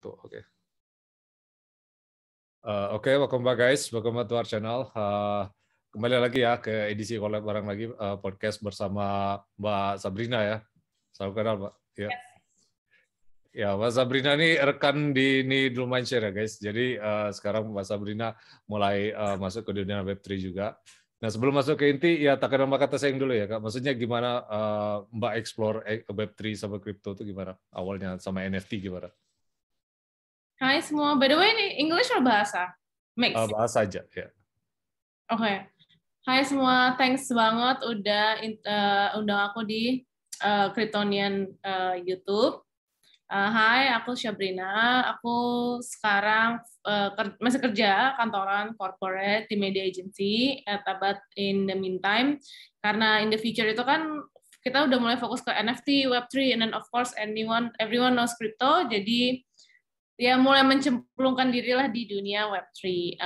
Tuh, oke. Oke, welcome back guys, welcome back to our channel. Kembali lagi ya ke edisi collab bareng lagi podcast bersama Mbak Sabrina ya. Salam kenal Mbak. Ya. Ya, Mbak Sabrina ini rekan di Dulu Mindshare ya guys. Jadi sekarang Mbak Sabrina mulai masuk ke dunia Web3 juga. Nah sebelum masuk ke inti, ya tak kenal kata sayang dulu ya Kak. Maksudnya gimana Mbak explore Web3 sama crypto itu gimana? Awalnya sama NFT gimana? Hai semua, by the way ini English atau bahasa? Mix? Bahasa aja ya. Oke. Hai semua, thanks banget udah undang aku di Kryptonian YouTube. Hai, aku Sabrina. Aku sekarang masih kerja kantoran corporate di media agency. But in the meantime, karena in the future itu kan kita udah mulai fokus ke NFT, Web3, and then of course everyone knows crypto. Jadi ya mulai mencemplungkan dirilah di dunia Web3.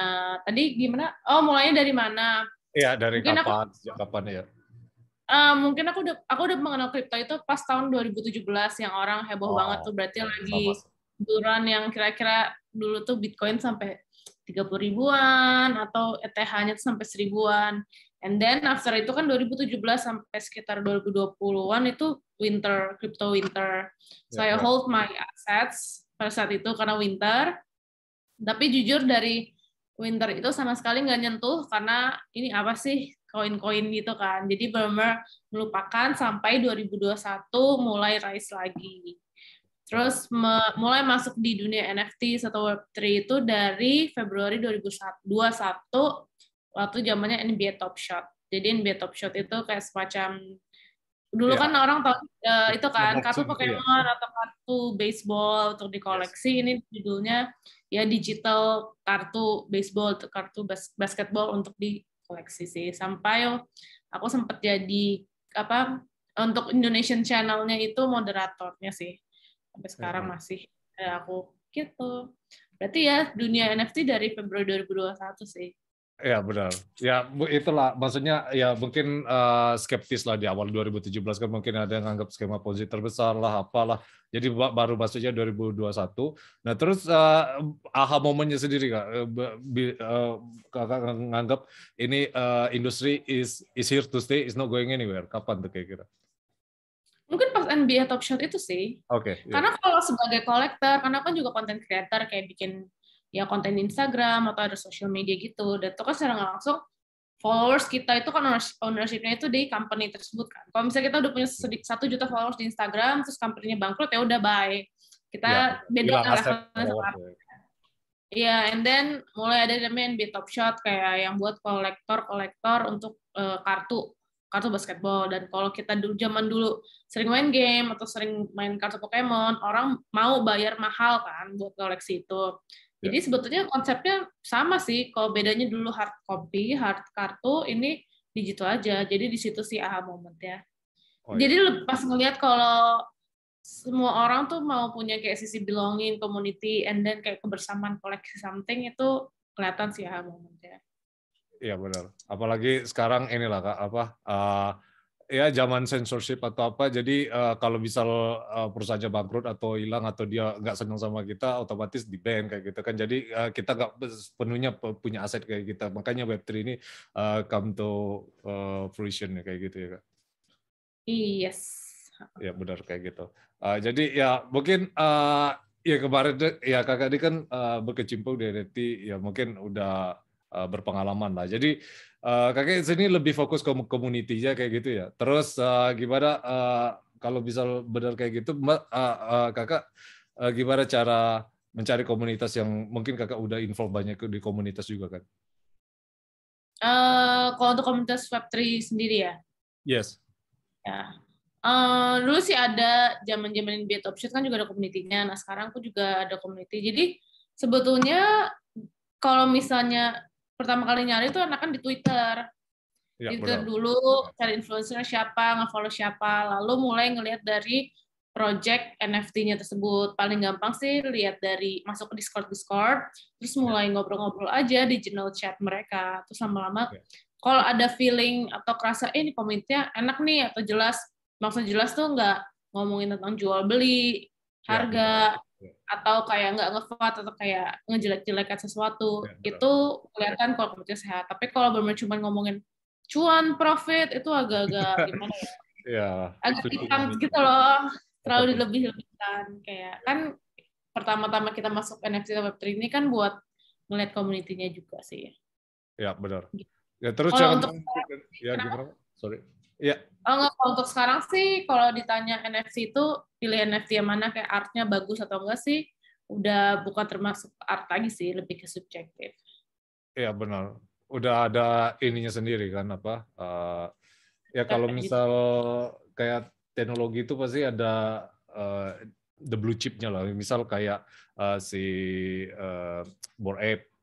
Tadi gimana? Oh, mulainya dari mana? Iya, dari Mungkin kapan? Sejak kapan ya? mungkin aku udah mengenal kripto itu pas tahun 2017 yang orang heboh banget tuh, berarti lagi buruan yang kira-kira dulu tuh Bitcoin sampai 30 ribuan atau ETH-nya tuh sampai 1000-an. And then after itu kan 2017 sampai sekitar 2020-an itu crypto winter. So I hold my assets pada saat itu karena winter. Tapi jujur dari winter itu sama sekali nggak nyentuh karena ini apa sih koin-koin gitu kan. Jadi benar-benar melupakan sampai 2021 mulai rise lagi. Terus mulai masuk di dunia NFT atau Web3 itu dari Februari 2021 waktu zamannya NBA Top Shot. Jadi NBA Top Shot itu kayak semacam dulu kan orang tahu itu kan kartu Pokemon atau kartu baseball untuk dikoleksi. Ini judulnya ya digital kartu baseball, kartu basketball untuk dikoleksi sih. Sampai aku sempat jadi untuk Indonesian channel-nya itu moderatornya sih. Sampai sekarang masih aku gitu. Berarti ya dunia NFT dari Februari 2021 sih. Ya benar. Ya itulah maksudnya ya mungkin skeptis lah di awal 2017 kan mungkin ada yang anggap skema Ponzi terbesar lah apalah. Jadi baru masuknya 2021. Nah terus aha momennya sendiri Kak. Kakak nganggap ini industri is here to stay, is not going anywhere. Kapan tuh kira-kira? Mungkin pas NBA Top Shot itu sih. Oke. Karena kalau sebagai kolektor, karena kan juga konten creator kayak bikin ya konten di Instagram atau ada social media gitu, dan itu kan secara nggak langsung followers kita itu kan ownership-nya itu di company tersebut kan. Kalau misalnya kita udah punya 1 juta followers di Instagram, terus company-nya bangkrut ya udah bye. Kita beda levelnya. Iya, and then mulai ada namanya NBA Top Shot kayak yang buat kolektor untuk kartu basketball. Dan kalau kita zaman dulu sering main game atau sering main kartu Pokemon, orang mau bayar mahal kan buat koleksi itu. Jadi sebetulnya konsepnya sama sih. Kalau bedanya dulu hard copy, hard kartu, ini digital aja. Jadi di situ sih aha moment ya. Jadi pas ngelihat kalau semua orang tuh mau punya kayak sisi belonging, community, and then kayak kebersamaan koleksi something itu kelihatan sih aha momentnya. Iya benar. Apalagi sekarang inilah Kak ya zaman censorship atau apa. Jadi kalau misal perusahaannya bangkrut atau hilang atau dia nggak senang sama kita, otomatis di ban kayak gitu kan. Jadi kita nggak sepenuhnya punya aset kayak kita. Makanya Web3 ini come to fruition kayak gitu ya Kak. Yes. Ya benar kayak gitu. Jadi ya mungkin ya kemarin ya Kakak ini kan berkecimpung di NFT ya mungkin udah berpengalaman lah. Jadi kakak sini lebih fokus ke community-nya kayak gitu ya. Terus gimana kalau bisa benar kayak gitu, kakak gimana cara mencari komunitas yang mungkin kakak udah involve banyak di komunitas juga kan? Kalau untuk komunitas Web3 sendiri ya? Yes. Ya. Dulu sih ada zaman-zaman NBA Top Shot kan juga ada community-nya. Nah sekarang aku juga ada community. Jadi sebetulnya kalau misalnya pertama kali nyari itu enakan di Twitter. Ya, Twitter dulu, cari influencer siapa, nge-follow siapa, lalu mulai ngelihat dari project NFT-nya tersebut. Paling gampang sih lihat dari masuk ke Discord, terus mulai ngobrol-ngobrol aja di channel chat mereka. Terus lama-lama kalau ada feeling atau kerasa ini komennya enak nih atau jelas, maksud jelas tuh nggak ngomongin tentang jual beli, harga, atau kayak nggak nge-vote atau kayak ngejelek-jelekan sesuatu, itu kelihatan kalau komunitas sehat. Tapi kalau benar-benar cuma ngomongin cuan, profit, itu agak-agak gimana ya? Agak hitam gitu loh, terlalu dilebih-lebihkan. Kayak kan pertama-tama kita masuk NFT atau Web3 ini kan buat ngeliat community-nya juga sih. Ya, benar. Ya, terus kalau jangan untuk ya gimana? Sorry. Ya. Kalau untuk sekarang sih, kalau ditanya NFT itu pilih NFT yang mana, kayak artnya bagus atau enggak sih, udah bukan termasuk art lagi sih, lebih ke subjektif. Iya benar. Udah ada ininya sendiri kan apa? Ya kalau misal kayak teknologi itu pasti ada the blue chip-nya lah. Misal kayak si Bored Ape,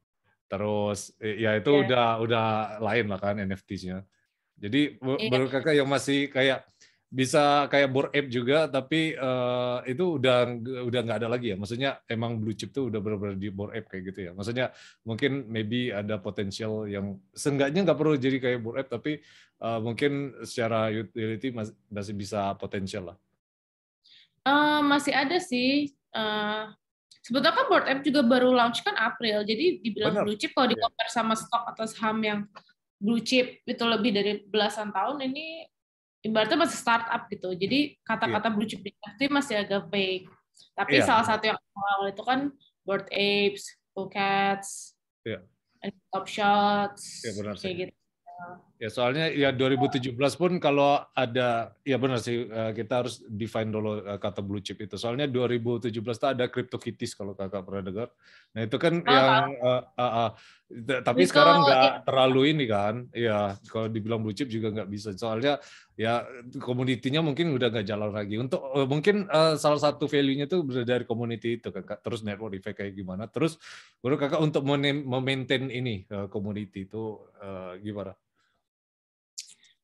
terus ya itu udah lain lah kan NFT-nya. Jadi menurut kakak yang masih kayak bisa kayak Bored Ape juga, tapi itu udah nggak ada lagi ya. Maksudnya emang blue chip tuh udah benar-benar di Bored Ape kayak gitu ya. Maksudnya mungkin maybe ada potensial yang seenggaknya nggak perlu jadi kayak Bored Ape, tapi mungkin secara utility masih bisa potensial lah. Masih ada sih. Sebetulnya kan Bored Ape juga baru launch kan April, jadi dibilang blue chip kalau di-compare sama stok atau saham yang blue chip itu lebih dari belasan tahun, ini ibaratnya masih startup gitu. Jadi kata-kata blue chip di NFT masih agak vague. Tapi salah satu yang awal itu kan Bored Apes, Cool Cats, Top Shots, kayak gitu. Ya soalnya ya 2017 pun kalau ada, ya benar sih kita harus define dulu kata blue chip itu. Soalnya 2017 itu ada CryptoKitties kalau kakak pernah dengar. Nah itu kan tapi sekarang nggak terlalu ini kan. Ya kalau dibilang blue chip juga nggak bisa. Soalnya ya community-nya mungkin udah nggak jalan lagi. Untuk mungkin salah satu value-nya itu dari community itu kan. Terus network effect kayak gimana. Terus menurut kakak untuk memaintain ini community itu gimana?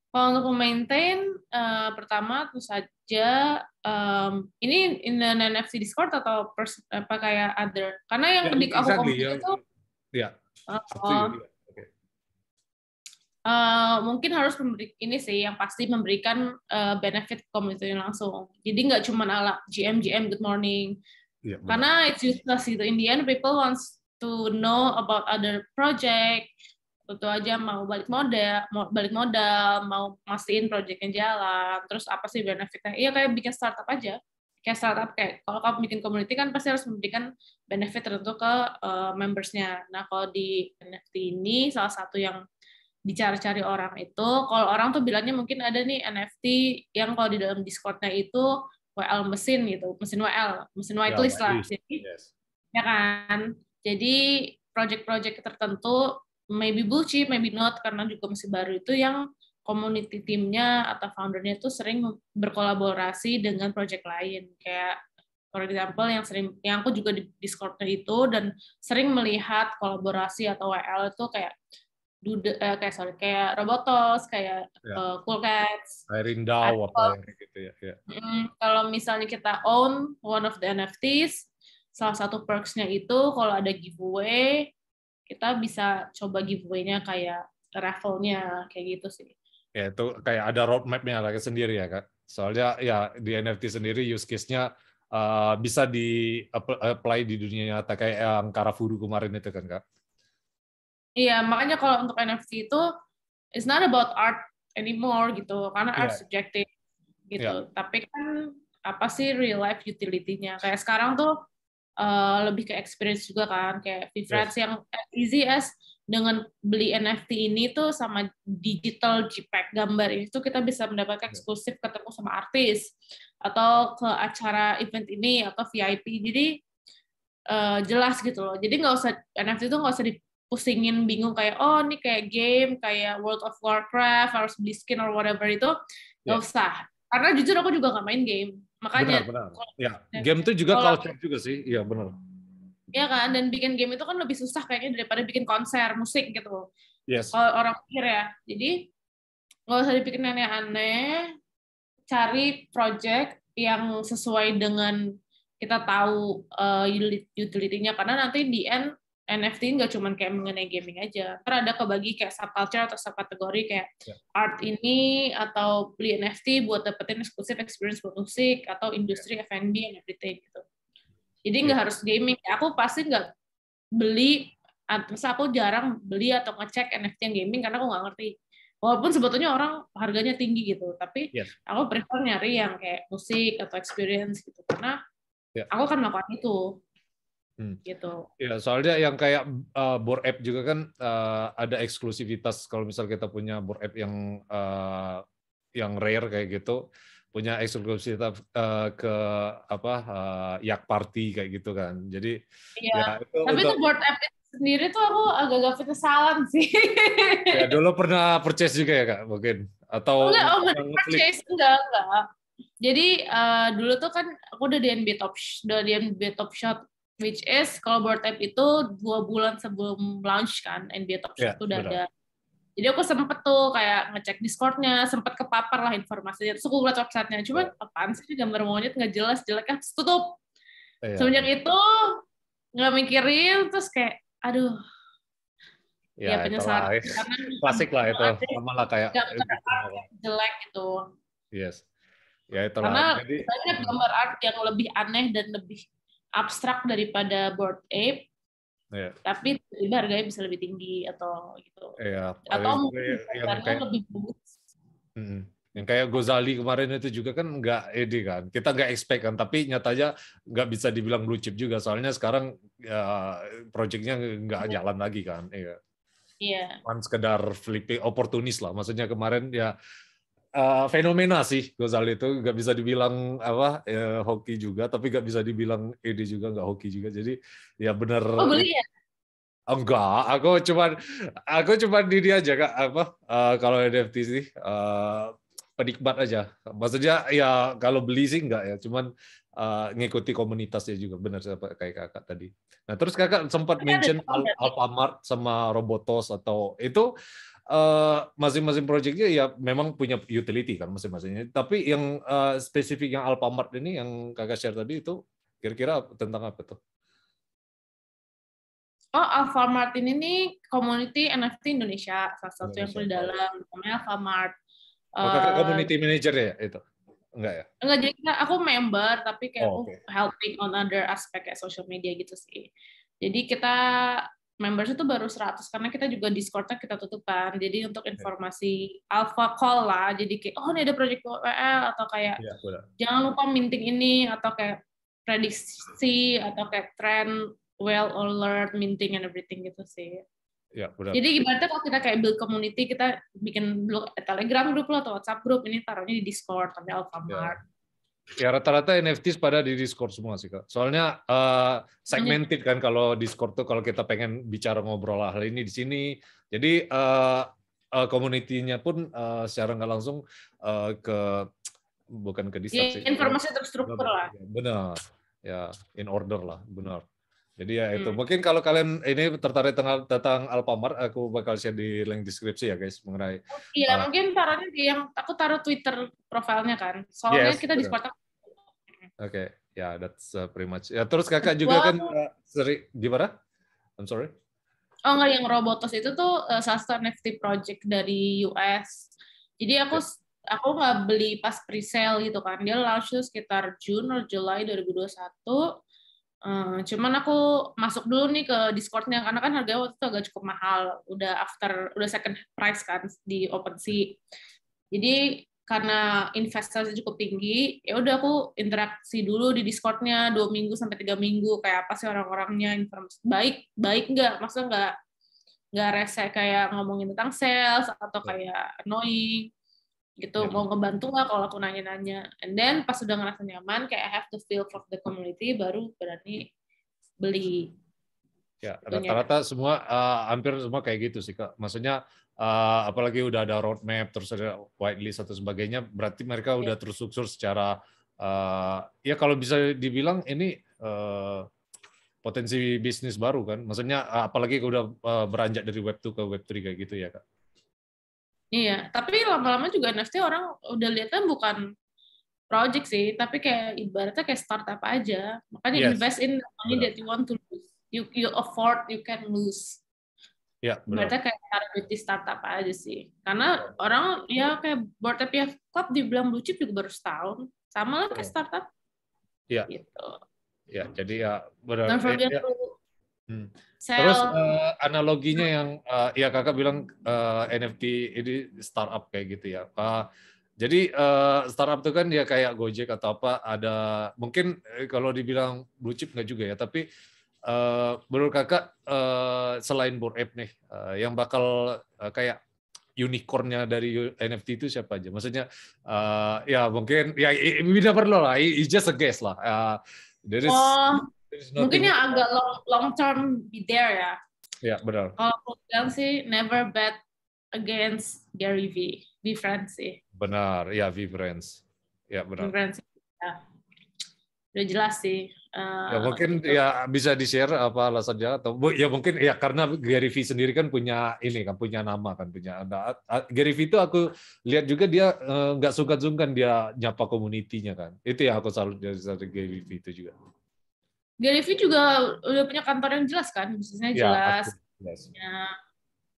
Kalau untuk memaintain, pertama tentu saja ini in the NFC Discord atau apa kayak other, karena yang di aku komunitas itu mungkin harus ini sih yang pasti memberikan benefit community langsung. Jadi nggak cuma ala GM good morning, karena it's useless gitu. In the end, people wants to know about other project. Tentu aja mau balik modal, mau mastiin projectnya jalan, terus apa sih benefitnya? Iya kayak bikin startup aja, kayak startup kayak kalau kamu bikin community kan pasti harus memberikan benefit tertentu ke membersnya. Nah kalau di NFT ini salah satu yang dicari-cari orang itu, kalau orang tuh bilangnya mungkin ada nih NFT yang kalau di dalam Discord-nya itu WL mesin gitu, mesin whitelist lah. Jadi ya kan, jadi project-project tertentu maybe blue chip, maybe not, karena juga masih baru itu yang community timnya atau foundernya itu sering berkolaborasi dengan project lain. Kayak for example yang aku juga di Discord-nya itu dan sering melihat kolaborasi atau WL itu kayak kayak Robotos, kayak Cool Cats, Rindau apa yang kayak gitu ya. Kalau misalnya kita own one of the NFTs, salah satu perks-nya itu kalau ada giveaway, kita bisa coba giveaway-nya kayak raffle-nya, kayak gitu sih. Ya itu kayak ada roadmap-nya lah sendiri ya Kak. Soalnya ya di NFT sendiri use case-nya bisa di-apply di dunia nyata kayak yang Karafuru kemarin itu kan Kak. Iya, makanya kalau untuk NFT itu it's not about art anymore gitu, karena art subjektif gitu. Tapi kan apa sih real life utility-nya? Kayak sekarang tuh lebih ke experience juga kan, kayak VFriends yang easy as dengan beli NFT ini tuh sama digital JPEG gambar ini tuh kita bisa mendapatkan eksklusif ketemu sama artis atau ke acara event ini atau VIP. Jadi jelas gitu loh. Jadi nggak usah NFT itu nggak usah dipusingin bingung kayak oh ini kayak game kayak World of Warcraft harus beli skin or whatever itu nggak usah. Karena jujur aku juga nggak main game. Makanya benar. Ya, game itu juga culture juga sih. Iya, benar. Iya kan, dan bikin game itu kan lebih susah kayaknya daripada bikin konser musik gitu. Yes. Kalau orang pikir ya. Jadi nggak usah dibikin aneh-aneh, cari project yang sesuai dengan kita tahu utility-nya, karena nanti di end NFT nggak cuma kayak mengenai gaming aja. Karena ada kebagi kayak subculture atau subkategori kayak art ini, atau beli NFT buat dapetin exclusive experience buat musik, atau industri F&B and everything gitu. Jadi nggak harus gaming. Aku pasti nggak beli, terus aku jarang beli atau ngecek NFT yang gaming karena aku nggak ngerti. Walaupun sebetulnya orang harganya tinggi gitu, tapi aku prefer nyari yang kayak musik atau experience gitu karena aku akan melakukan itu. Gitu. Ya, soalnya yang kayak Bored Ape juga kan ada eksklusivitas. Kalau misal kita punya Bored Ape yang rare kayak gitu, punya eksklusivitas ke apa Yak Party kayak gitu kan. Jadi ya itu tapi untuk itu Bored Ape sendiri tuh aku agak-agak penyesalan sih. ya dulu pernah purchase juga ya Kak mungkin atau enggak purchase enggak. Jadi dulu tuh kan aku udah di NBA Top Shot, which is kalau Bored Ape itu 2 bulan sebelum launch kan, NBA Top Shot tuh udah ada. Jadi aku sempet tuh kayak ngecek Discord-nya, sempet kepapar lah informasinya. Terus aku liat website-nya, cuman apaan sih gambar monyet nggak jelas, jeleknya tutup. Semenjak itu nggak mikirin, terus kayak aduh. Ya penyesalan karena klasik lah itu sama lah kayak jelek gitu. Yes. Ya itulah. Karena Jadi banyak gambar art yang lebih aneh dan lebih abstrak daripada Bored Ape. Tapi tiba harganya bisa lebih tinggi atau gitu. Atau mungkin yang kayak lebih bagus. Yang kayak Gozali kemarin itu juga kan nggak kan. Kita nggak expect kan, tapi nyatanya nggak bisa dibilang blue chip juga. Soalnya sekarang projectnya nggak jalan lagi kan. Iya. Cuman sekedar flipping oportunis lah. Maksudnya kemarin ya fenomena sih Gozali itu nggak bisa dibilang hoki juga, tapi nggak bisa dibilang juga nggak hoki juga. Jadi ya benar. Oh beli ya? Enggak, aku cuma diri aja Kak kalau NFT sih penikmat aja. Maksudnya ya kalau beli sih enggak ya, cuman ngikuti komunitasnya juga benar kayak Kakak tadi. Nah, terus Kakak sempat mention Alfamart sama Robotos atau itu masing-masing projectnya ya memang punya utility kan masing-masingnya. Tapi yang spesifik yang Alfamart ini yang Kakak share tadi itu kira-kira tentang apa tuh? Oh, Alfamart ini community NFT Indonesia, salah satu yang di dalam, namanya Alfamart. Kakak community manager ya itu? Enggak ya? Enggak, jadi aku member, tapi kayak aku helping on other aspect kayak social media gitu sih. Jadi kita members itu baru 100, karena kita juga Discord-nya kita tutupkan. Jadi untuk informasi alpha call lah, jadi kayak, oh ini ada project WL, atau kayak jangan lupa minting ini, atau kayak prediksi, atau kayak trend, well alert, minting and everything gitu sih. Ya, benar. Jadi ibaratnya kalau kita kayak build community, kita bikin Telegram group atau WhatsApp group, ini taruhnya di Discord sampai Alfamart. Ya rata-rata NFTs pada di Discord semua sih Kak. Soalnya segmented kan kalau Discord tuh kalau kita pengen bicara ngobrol hal ini di sini. Jadi community-nya pun secara nggak langsung bukan ke distraksi. Informasi terstruktur lah. Benar. Ya, in order lah, benar. Jadi ya itu. Mungkin kalau kalian ini tertarik tentang Alfamart, aku bakal share di link deskripsi ya guys mengenai. Iya, mungkin taruhnya di yang aku taruh Twitter profilnya kan. Soalnya kita di Discord. Oke, ya that's pretty much. Ya terus Kakak juga kan sering gimana? I'm sorry. Oh enggak, yang Robotos itu tuh salah satu NFT project dari US. Jadi aku nggak beli pas pre-sale gitu kan. Dia launch tuh sekitar June atau Juli 2021. Cuman aku masuk dulu nih ke Discord-nya karena kan harganya waktu itu agak cukup mahal, udah second price kan di OpenSea. Jadi karena investasi cukup tinggi, ya udah aku interaksi dulu di Discord-nya 2 minggu sampai 3 minggu, kayak apa sih orang-orangnya, informasi baik nggak, maksudnya nggak rese kayak ngomongin tentang sales atau kayak annoying gitu, mau ngebantu nggak kalau aku nanya-nanya. And then pas sudah ngerasa nyaman, kayak I have the feel for the community, baru berani beli. Ya, rata-rata semua, hampir semua kayak gitu sih Kak. Maksudnya, apalagi udah ada roadmap, terus ada whitelist atau sebagainya, berarti mereka udah terstruktur secara, ya kalau bisa dibilang ini potensi bisnis baru kan. Maksudnya, apalagi udah beranjak dari Web 2 ke Web 3 kayak gitu ya Kak. Iya, tapi lama-lama juga NFT orang udah lihatnya bukan project sih, tapi kayak ibaratnya kayak startup aja. Makanya invest in money that you want to lose. You afford, you can lose. Ya, benar. Ibaratnya kayak taruh di startup aja sih. Karena orang ya kayak Bored Ape Club dibilang blue chip juga baru setahun. Sama lah kayak startup. Iya. Gitu. Ya, jadi ya benar. Don't forget Ya. to Terus sell. analoginya yang ya kakak bilang NFT ini startup kayak gitu ya. Jadi startup itu kan dia kayak Gojek atau apa, ada mungkin kalau dibilang blue chip nggak juga ya, tapi menurut kakak selain Bored Ape nih, yang bakal kayak unicornnya dari NFT itu siapa aja? Maksudnya ya mungkin ya we never know lah, it's just a guess lah. There is Mungkin nothing. yang agak long term be there ya. Ya benar. Kalau aku bilang sih never bet against Gary V. VeeFriends sih. Benar, ya VeeFriends. Ya benar. VeeFriends ya. Udah jelas sih. Ya mungkin itu. ya bisa di-share apa alasannya atau ya mungkin ya karena Gary Vee sendiri kan punya ini kan, punya nama kan, punya Gary Vee itu aku lihat juga dia nggak sungkan-sungkan dia nyapa community-nya kan. Itu yang aku salut dari Gary Vee itu juga. Gary Vee juga udah punya kantor yang jelas kan, bisnisnya Ya, jelas. jelas. Ya.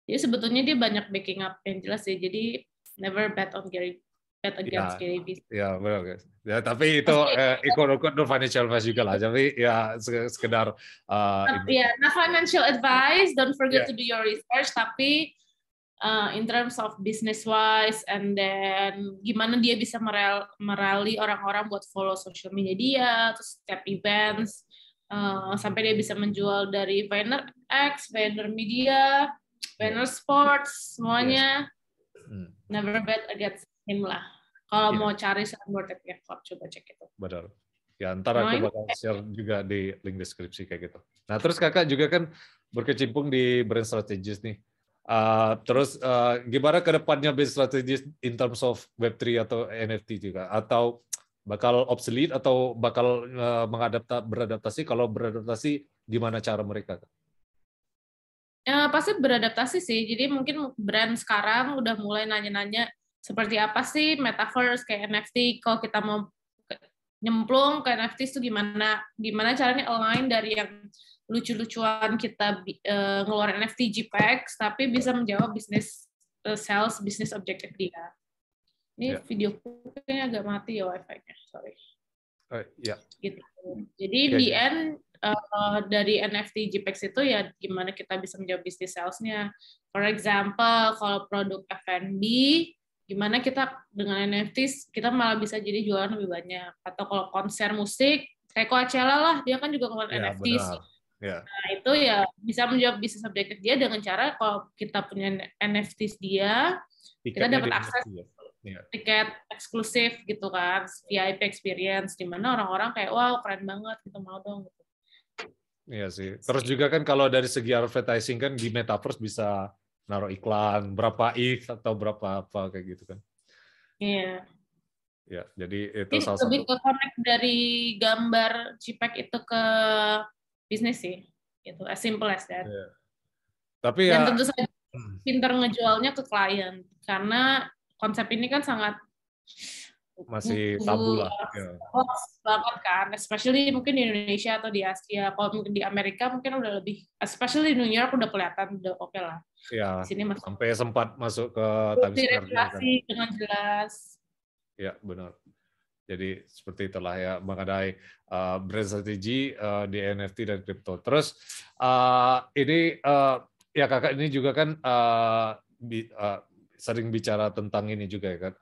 Jadi sebetulnya dia banyak backing up yang jelas sih. Jadi never bet against Gary Vee. Ya benar guys. Ya tapi itu ikut financial advice juga lah. Tapi ya sekedar not financial advice. Don't forget to do your research. Tapi in terms of business wise, and then gimana dia bisa merali orang-orang buat follow social media dia, terus setiap events, sampai dia bisa menjual dari Vayner X, Vayner Media, Vayner Sports, semuanya. Never bet against him lah. Kalau mau cari Bored Ape Club, coba cek itu. Benar. Ya, ntar aku bakal share juga di link deskripsi kayak gitu. Nah, terus kakak juga kan berkecimpung di brand strategis nih. Terus gimana ke depannya brand strategis in terms of Web3 atau NFT juga? Atau bakal obsolete atau bakal beradaptasi? Kalau beradaptasi, gimana cara mereka? Pasti beradaptasi sih. Jadi mungkin brand sekarang udah mulai nanya-nanya seperti apa sih metaverse kayak NFT. Kalau kita mau nyemplung ke NFT itu gimana caranya align dari yang lucu-lucuan kita ngeluarin NFT JPEGs tapi bisa menjawab bisnis sales bisnis objektif dia. Ini video kayaknya agak mati ya wifi-nya, sorry. Gitu. Jadi di end dari NFT JPEGs itu ya gimana kita bisa menjawab bisnis sales-nya. For example, kalau produk F&B, gimana kita dengan NFT kita malah bisa jadi jualan lebih banyak. Atau kalau konser musik, kayak Coachella lah, dia kan juga ngeluarin NFT. Nah, itu ya bisa menjawab bisnis objektif dia dengan cara kalau kita punya NFT dia, kita dapat akses tiket eksklusif gitu kan, VIP experience, di mana orang-orang kayak, wow keren banget, gitu mau dong. Gitu. Iya sih. Terus juga kan kalau dari segi advertising kan di Metaverse bisa naruh iklan, berapa ETH atau berapa apa kayak gitu kan. Iya. Ya, jadi itu salah satu. Lebih ke connect dari gambar JPEG itu ke bisnis sih. Gitu, as simple as that. Ya. Tapi ya, dan tentu saja pintar ngejualnya ke klien. Karena konsep ini kan sangat masih tabu lah. Banget kan, especially mungkin di Indonesia atau di Asia. Kalau mungkin di Amerika mungkin udah lebih, especially di New York udah kelihatan, udah oke lah. Ya, di sini sampai sempat masuk ke Times Square kan. Dengan jelas. Ya, benar. Jadi seperti itulah ya mengenai brand strategi di NFT dan kripto. Terus ini ya kakak ini juga kan sering bicara tentang ini juga ya kan,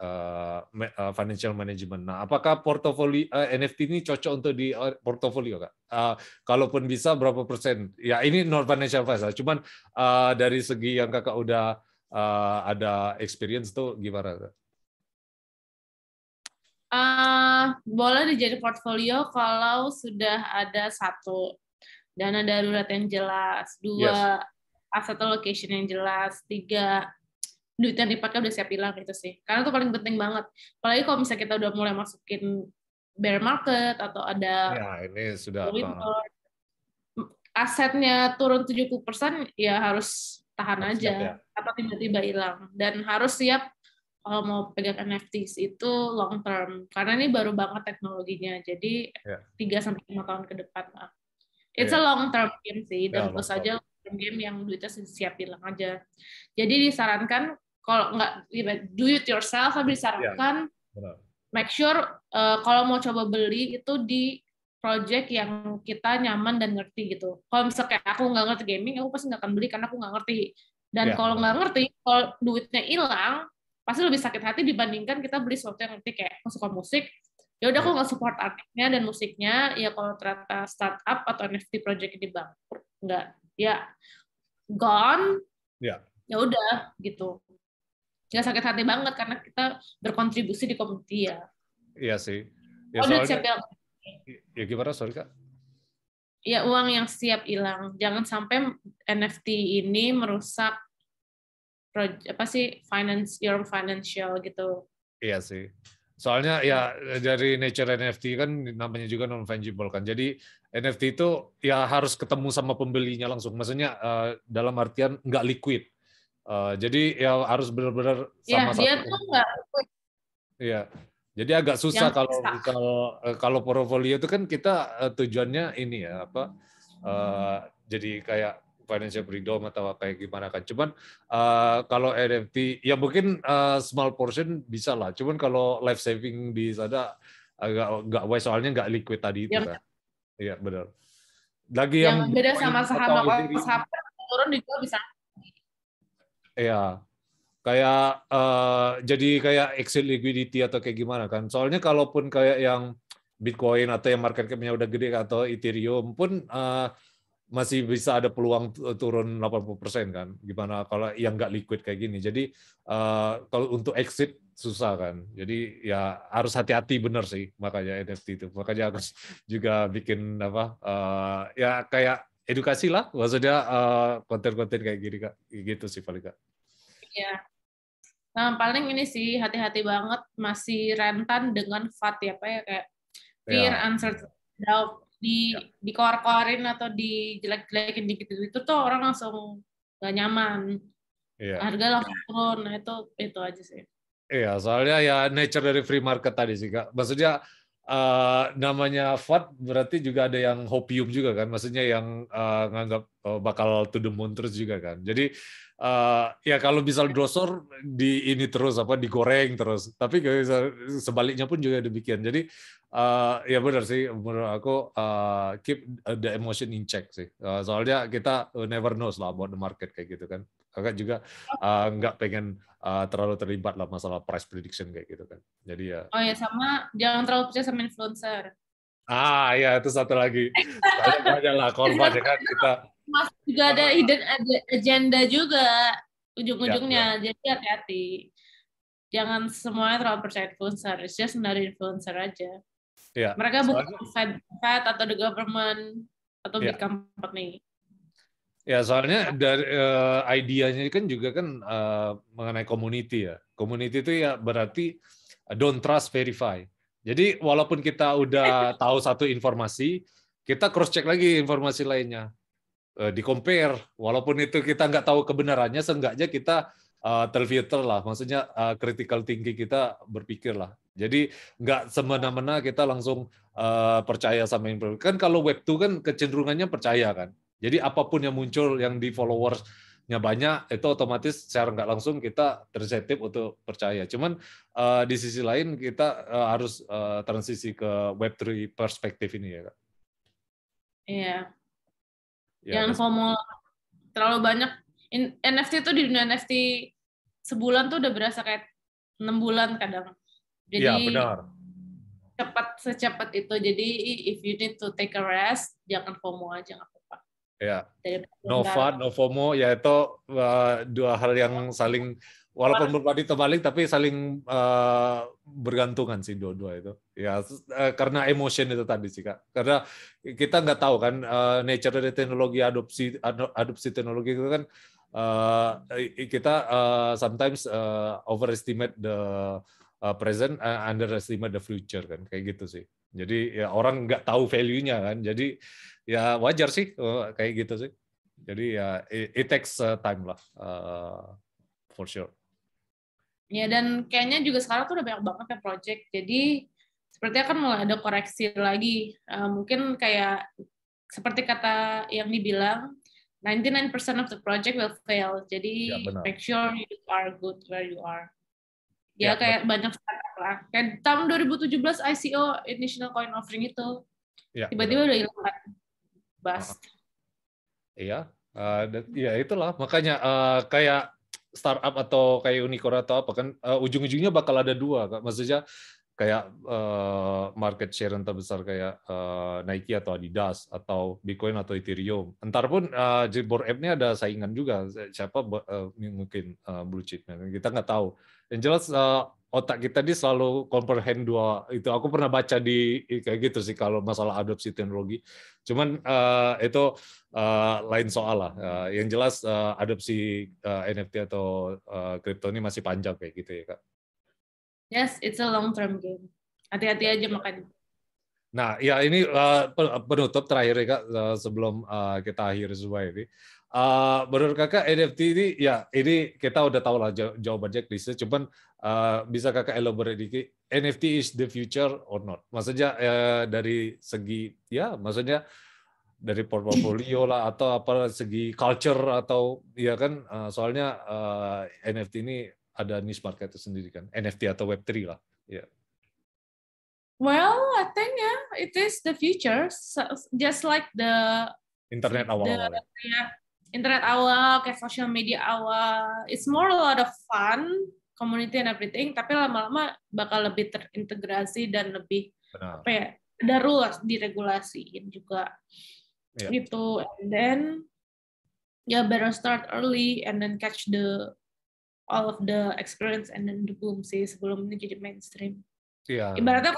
financial management. Nah, apakah portofolio NFT ini cocok untuk di portofolio kak? Kalaupun bisa berapa persen? Ya ini non financial advice, cuman dari segi yang kakak udah ada experience tuh gimana kak? Boleh dijadi portfolio kalau sudah ada 1, dana darurat yang jelas, 2, asset allocation yang jelas, 3, duit yang dipakai udah siap hilang, itu sih. Karena itu paling penting banget. Apalagi kalau misalnya kita udah mulai masukin bear market atau ada ini sudah asetnya turun 70%, ya harus tahan aja. Ya. Atau tiba-tiba hilang. Dan harus siap kalau mau pegang NFTs itu long term. Karena ini baru banget teknologinya. Jadi 3-5 tahun ke depan lah. It's a long term game sih. Dan tentu saja game yang duitnya siap hilang aja. Jadi disarankan kalau nggak do it yourself, tapi disarankan make sure kalau mau coba beli itu di project yang kita nyaman dan ngerti gitu. Kalau misalnya kayak aku nggak ngerti gaming, aku pasti nggak akan beli karena aku nggak ngerti. Dan kalau nggak ngerti, kalau duitnya hilang, pasti lebih sakit hati dibandingkan kita beli sesuatu yang ngerti. Kayak aku suka musik, ya udah aku nggak support artisnya dan musiknya. Ya kalau ternyata startup atau NFT project ini bangkrut, nggak, ya gone, ya udah gitu. Nggak sakit hati banget karena kita berkontribusi di community ya. Iya sih. Ya, ya gimana, sorry Kak? Ya uang yang siap hilang. Jangan sampai NFT ini merusak your financial gitu. Iya sih. Soalnya ya dari nature NFT kan namanya juga non fungible kan. Jadi NFT itu ya harus ketemu sama pembelinya langsung. Maksudnya dalam artian nggak liquid. Jadi ya harus benar-benar sama satu. Dia tuh nggak. Iya. Jadi agak susah kalau portfolio itu kan kita tujuannya ini ya apa? Jadi kayak financial freedom atau kayak gimana kan. Cuman kalau NFT ya mungkin small portion bisa lah. Cuman kalau life saving di sana agak nggak wise soalnya nggak liquid tadi itu kan. Iya benar. Lagi yang beda sama saham turun juga bisa. Iya, kayak jadi kayak exit liquidity atau kayak gimana kan. Soalnya kalaupun kayak yang Bitcoin atau yang market cap-nya udah gede atau Ethereum pun masih bisa ada peluang turun 80% kan. Gimana kalau yang nggak liquid kayak gini. Jadi kalau untuk exit susah kan. Jadi ya harus hati-hati bener sih makanya NFT itu. Makanya aku juga bikin apa ya kayak edukasi lah. Maksudnya konten-konten kayak gini Kak. Gitu sih paling Kak. Iya. Nah, paling ini sih hati-hati banget masih rentan dengan FAT ya, apa ya kayak fear, uncertainty, doubt di keluar-keluarin atau dijelek-jelekin dikit itu tuh orang langsung gak nyaman. Harga langsung turun. Nah, itu aja sih. Iya, soalnya ya nature dari free market tadi sih Kak. Maksudnya namanya FUD berarti juga ada yang hopium juga kan. Maksudnya yang nganggap bakal to the moon terus juga kan. Jadi ya kalau misal brosur di ini terus apa digoreng terus. Tapi sebaliknya pun juga demikian. Jadi ya benar sih menurut aku keep the emotion in check sih. Soalnya kita never knows lah about the market kayak gitu kan. Kakak juga nggak pengen terlalu terlibat lah masalah price prediction kayak gitu kan. Jadi ya. Oh ya, sama jangan terlalu percaya sama influencer. Ya itu satu lagi. Banyak lah korban ya kan kita. Mas juga ada hidden agenda juga ujung-ujungnya. Jadi hati-hati. Jangan semuanya terlalu percaya influencer. It's just dari influencer aja. Mereka bukan Fed atau the government atau big company. Ya soalnya dari idenya kan juga kan mengenai community ya. Community itu ya berarti don't trust, verify. Jadi walaupun kita udah tahu satu informasi, kita cross check lagi informasi lainnya, di compare. Walaupun itu kita nggak tahu kebenarannya, seenggaknya kita terfilter lah. Maksudnya critical thinking kita berpikir lah. Jadi nggak semena-mena kita langsung percaya sama informasi. Kan kalau Web 2 kan kecenderungannya percaya kan. Jadi apapun yang muncul yang di followersnya banyak, itu otomatis secara nggak langsung kita tersentif untuk percaya. Cuman di sisi lain kita harus transisi ke Web3 perspektif ini ya Kak. Iya. Jangan FOMO terlalu banyak. NFT itu di dunia NFT sebulan tuh udah berasa kayak 6 bulan kadang. Jadi secepat itu. Jadi if you need to take a rest, jangan FOMO aja, nggak apa-apa. Ya, no fun, no FOMO, ya itu dua hal yang saling, walaupun berbanding terbalik, tapi saling bergantungan sih dua-dua itu. Ya, karena emotion itu tadi sih Kak. Karena kita nggak tahu kan nature dari teknologi, adopsi teknologi itu kan kita sometimes overestimate the present, underestimate the future kan, kayak gitu sih. Jadi ya orang nggak tahu value-nya kan. Jadi ya wajar sih kayak gitu sih. Jadi ya it takes time lah for sure. Ya dan kayaknya juga sekarang tuh udah banyak banget ya project. Jadi sepertinya kan mulai ada koreksi lagi. Mungkin kayak seperti kata yang dibilang 99% of the project will fail. Jadi make sure you are good where you are. Ya kayak banyak startup lah. Kayak tahun 2017 ICO Initial Coin Offering itu Tiba-tiba udah hilang kan, bust. Iya, ya itulah makanya kayak startup atau kayak unicorn atau apa kan ujung-ujungnya bakal ada dua, Kak. Maksudnya kayak market share yang terbesar kayak Nike atau Adidas atau Bitcoin atau Ethereum. Entar pun di Bored Ape ini ada saingan juga, siapa mungkin blue chip-nya, kita nggak tahu. Yang jelas otak kita ini selalu comprehend dua itu. Aku pernah baca di kayak gitu sih kalau masalah adopsi teknologi. Cuman itu lain soal lah. Yang jelas adopsi NFT atau kripto ini masih panjang kayak gitu ya, Kak. Yes, it's a long term game. Hati-hati aja makanya. Nah, ya ini penutup terakhir ya, Kak, sebelum kita akhiri semua ini. Menurut Kakak NFT ini, ya ini kita udah tahu lah jawabannya klise, cuman bisa Kakak elaborate dikit, NFT is the future or not? Maksudnya dari segi, ya maksudnya dari portfolio lah, atau apa segi culture, atau ya kan, soalnya NFT ini ada niche market itu sendiri kan, NFT atau Web3 lah. Ya. Well, I think it is the future. So, just like the internet awal-awal. Internet awal, kayak social media awal. It's more a lot of fun, community and everything. Tapi lama-lama bakal lebih terintegrasi dan lebih apa ya? Ada rules diregulasiin juga. Gitu. And then better start early and then catch all of the experience and then the boom sih sebelum ini jadi mainstream. Ibaratnya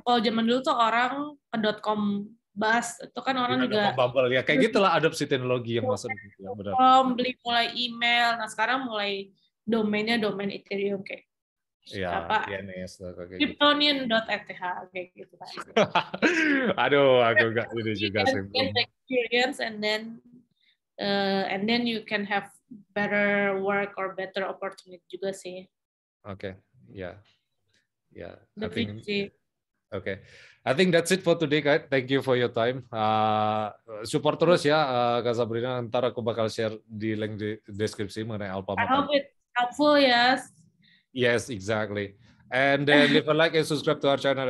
kalau zaman dulu tuh orang ke .com bus itu kan orang juga bubble ya kayak gitulah adopsi teknologi yang masuk ya, benar. Beli mulai email, nah sekarang mulai domainnya domain Ethereum kayak apa? DNS Kryptonian.eth kayak gitu kan. Aduh, aku nggak ini juga sih. Experience and then you can have better work or better opportunity juga sih. Oke, ya. Yeah, I think that's it for today, guys. Thank you for your time. Support terus ya, Kak Sabrina. Ntar aku bakal share di link di deskripsi mengenai Alphamart. I hope it's helpful, yes. Yes, exactly. And then leave a like and subscribe to our channel.